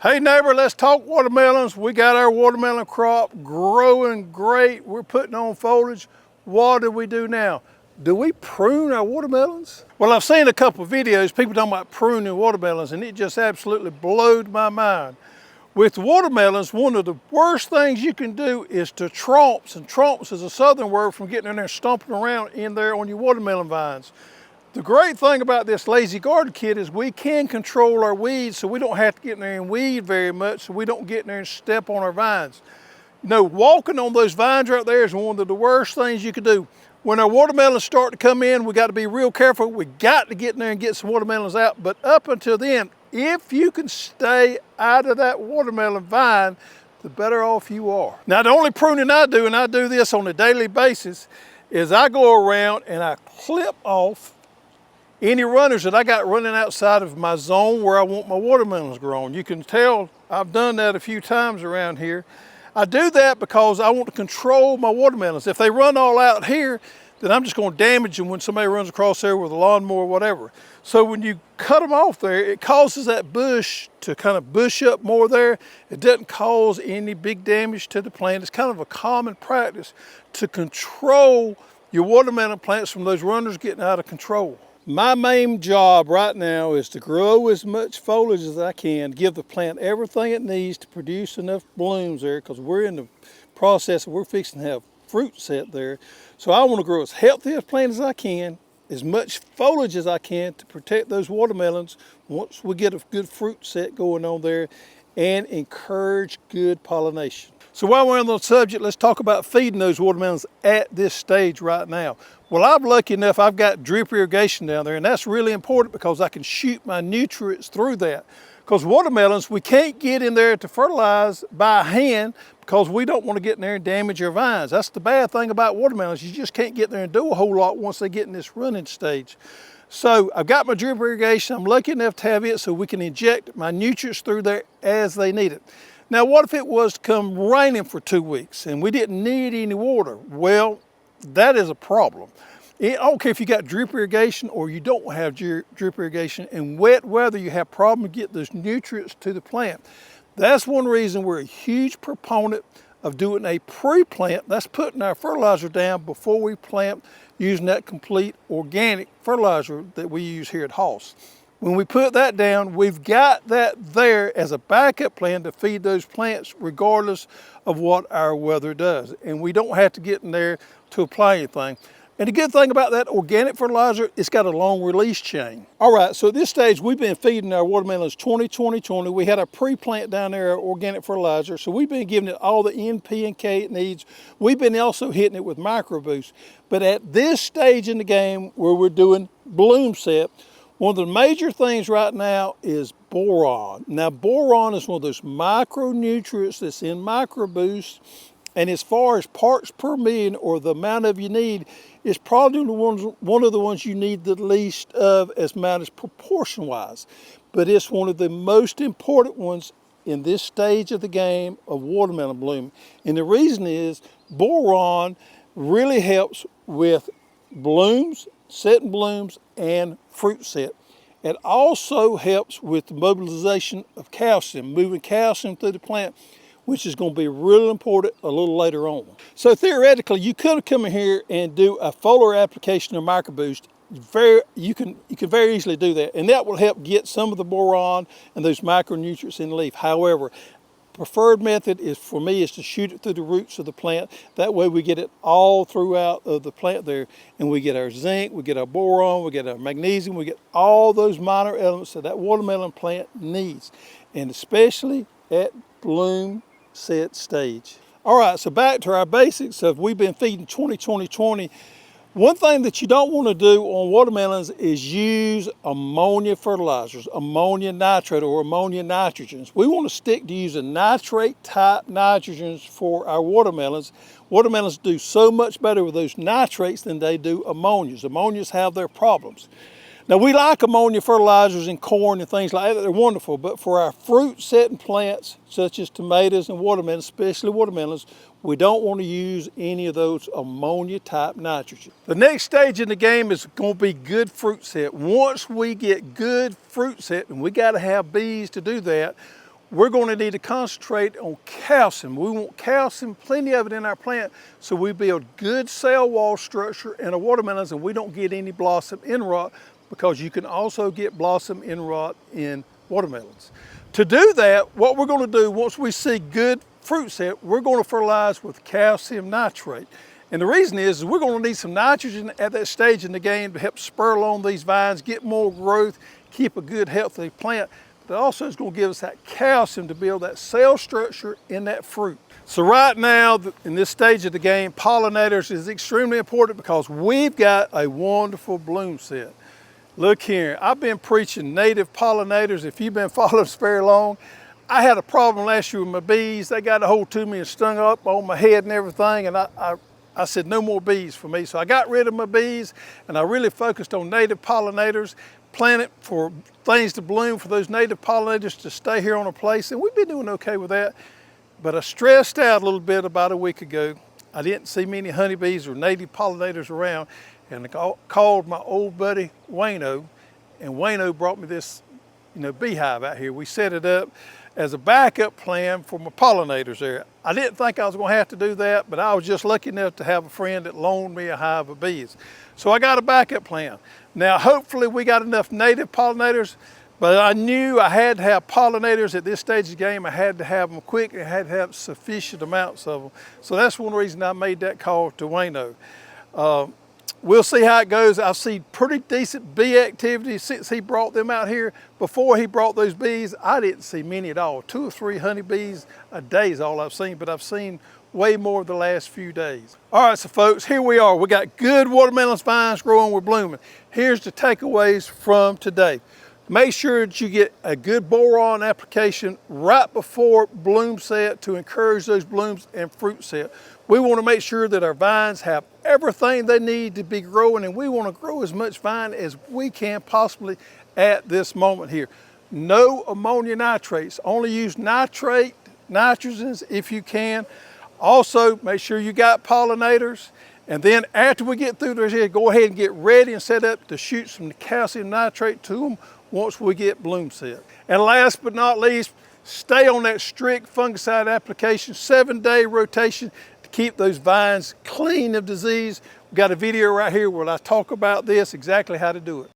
Hey neighbor, let's talk watermelons. We got our watermelon crop growing great. We're putting on foliage. What do we do now? Do we prune our watermelons? Well, I've seen a couple of videos, people talking about pruning watermelons, and it just absolutely blowed my mind. With watermelons, one of the worst things you can do is to tromps, and tromps is a southern word from getting in there stomping around in there on your watermelon vines. The great thing about this lazy garden kit is we can control our weeds, so we don't have to get in there and weed very much, so we don't get in there and step on our vines. You know, walking on those vines right there is one of the worst things you can do. When our watermelons start to come in, we got to be real careful. We got to get in there and get some watermelons out, but up until then, if you can stay out of that watermelon vine, the better off you are. Now, the only pruning I do, and I do this on a daily basis, is I go around and I clip off any runners that I got running outside of my zone where I want my watermelons grown. You can tell I've done that a few times around here. I do that because I want to control my watermelons. If they run all out here, then I'm just going to damage them when somebody runs across there with a lawnmower or whatever. So when you cut them off there, it causes that bush to kind of bush up more there. It doesn't cause any big damage to the plant. It's kind of a common practice to control your watermelon plants from those runners getting out of control. My main job right now is to grow as much foliage as I can, give the plant everything it needs to produce enough blooms there, because we're in the process of we're fixing to have fruit set there. So I want to grow as healthy a plant as I can, as much foliage as I can to protect those watermelons once we get a good fruit set going on there, and encourage good pollination. So while we're on the subject, let's talk about feeding those watermelons at this stage right now. Well, I'm lucky enough I've got drip irrigation down there, and that's really important because I can shoot my nutrients through that. Because watermelons, we can't get in there to fertilize by hand because we don't want to get in there and damage our vines. That's the bad thing about watermelons. You just can't get there and do a whole lot once they get in this running stage. So I've got my drip irrigation. I'm lucky enough to have it so we can inject my nutrients through there as they need it. Now, what if it was to come raining for 2 weeks and we didn't need any water? Well, that is a problem. I don't care if you got drip irrigation or you don't have drip irrigation. In wet weather, you have problems getting those nutrients to the plant. That's one reason we're a huge proponent of doing a pre-plant. That's putting our fertilizer down before we plant, using that complete organic fertilizer that we use here at Hoss. When we put that down, we've got that there as a backup plan to feed those plants regardless of what our weather does. And we don't have to get in there to apply anything. And the good thing about that organic fertilizer, it's got a long release chain. All right, so at this stage, we've been feeding our watermelons 20-20-20. We had a pre-plant down there, our organic fertilizer. So we've been giving it all the N, P, and K it needs. We've been also hitting it with micro boost. But at this stage in the game where we're doing bloom set, one of the major things right now is boron. Now, boron is one of those micronutrients that's in micro boost. And as far as parts per million, or the amount of you need, is probably one of the ones you need the least of as amount as proportion wise. But it's one of the most important ones in this stage of the game of watermelon bloom. And the reason is boron really helps with blooms, setting blooms, and fruit set. It also helps with the mobilization of calcium, moving calcium through the plant, which is going to be real important a little later on. So theoretically, you could come in here and do a foliar application of microboost. You can very easily do that, and that will help get some of the boron and those micronutrients in the leaf. However, preferred method is for me is to shoot it through the roots of the plant. That way we get it all throughout of the plant there, and we get our zinc, we get our boron, we get our magnesium, we get all those minor elements that watermelon plant needs, and especially at bloom set stage. All right, so back to our basics of we've been feeding 20-20-20. One thing that you don't want to do on watermelons is use ammonia fertilizers, ammonia nitrate or ammonia nitrogens. We want to stick to using nitrate type nitrogens for our watermelons. Watermelons do so much better with those nitrates than they do ammonias. Ammonias have their problems. Now, we like ammonia fertilizers in corn and things like that. They're wonderful, but for our fruit-setting plants, such as tomatoes and watermelons, especially watermelons, we don't want to use any of those ammonia-type nitrogen. The next stage in the game is going to be good fruit set. Once we get good fruit set, and we got to have bees to do that, we're going to need to concentrate on calcium. We want calcium, plenty of it in our plant, so we build good cell wall structure in our watermelons and we don't get any blossom end rot, because you can also get blossom end rot in watermelons. To do that, what we're going to do, once we see good fruit set, we're going to fertilize with calcium nitrate. And the reason is we're going to need some nitrogen at that stage in the game to help spur along these vines, get more growth, keep a good healthy plant. But also it's going to give us that calcium to build that cell structure in that fruit. So right now, in this stage of the game, pollinators is extremely important because we've got a wonderful bloom set. Look here, I've been preaching native pollinators. If you've been following us very long, I had a problem last year with my bees. They got a hold to me and stung up on my head and everything, and I said no more bees for me. So I got rid of my bees and I really focused on native pollinators, planted for things to bloom, for those native pollinators to stay here on a place, and we've been doing okay with that. But I stressed out a little bit about a week ago. I didn't see many honeybees or native pollinators around, and I called my old buddy Wayno, and Wayno brought me this beehive out here. We set it up as a backup plan for my pollinators there. I didn't think I was going to have to do that, but I was just lucky enough to have a friend that loaned me a hive of bees. So I got a backup plan. Now, hopefully we got enough native pollinators, but I knew I had to have pollinators at this stage of the game. I had to have them quick, and I had to have sufficient amounts of them. So that's one reason I made that call to Wayno. We'll see how it goes. I've seen pretty decent bee activity since he brought them out here. Before he brought those bees, I didn't see many at all. 2 or 3 honeybees a day is all I've seen, but I've seen way more the last few days. All right, so folks, here we are. We got good watermelon vines growing, we're blooming. Here's the takeaways from today. Make sure that you get a good boron application right before bloom set to encourage those blooms and fruit set. We want to make sure that our vines have everything they need to be growing, and we want to grow as much vine as we can possibly at this moment here. No ammonia nitrates, only use nitrogens if you can. Also, make sure you got pollinators. And then after we get through this here, go ahead and get ready and set up to shoot some calcium nitrate to them once we get bloom set. And last but not least, stay on that strict fungicide application, 7-day rotation to keep those vines clean of disease. We've got a video right here where I talk about this, exactly how to do it.